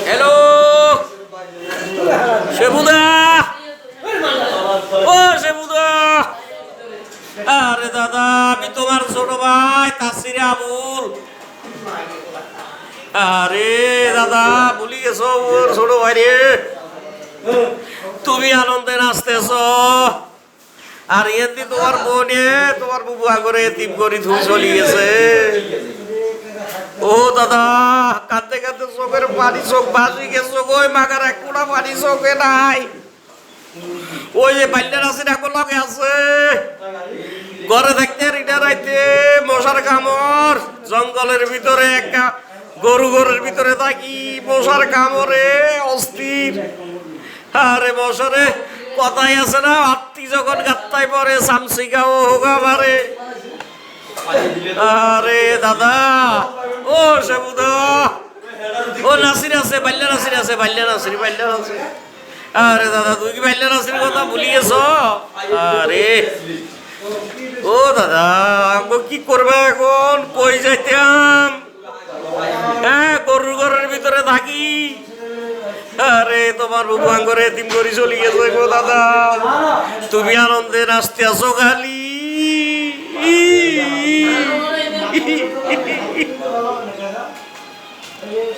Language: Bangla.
হ্যালো শেবুদা, ও শেবুদা। আরে দাদা, আমি তোমার ছোট ভাই তাসির আবুল। আরে দাদা, ভুলি গেছো ওর ছোট ভাই রে। তুমি আনন্দে নাচতেছ, আর এতে তোমার বোনে তোমার বুবু আগরে এতিম করি ধুই চলে গেছে। ও দাদা, কাঁদতে কাঁদতে চোখের পানি, চোখ ভাসি গেছে। ওই মাগার এক কোনা পানি চোখে নাই। ওই যে বাল্যের আছে এখন লগে আছে, ঘরে থাকতে রিটার আইতে মশার কামড়, জঙ্গলের ভিতরে একটা গরু ঘরের ভিতরে থাকি, মশার কামড়ে অস্থির। আরে মশারে কথাই আছে না, আত্মি যখন গাত্তায় পরে সামসিকা ও হোগা মারে। আরে দাদা, ও শেবুদা, ও নাসির আছে, বাল্যা নাসির আছে, বাল্যা নাসির, বাল্যা নাসির। আরে দাদা, তুই কি বাল্যা নাসির কথা ভুলি গেছ? আরে ও দাদা, কি করবে এখন? কই যাইতাম? হ্যাঁ, গরুর ঘরের ভিতরে থাকি। আরে তোমার বুবাং করে এতিম করি চলে গেছে গো দাদা। তুমি আনন্দে নাচতে আসো খালি।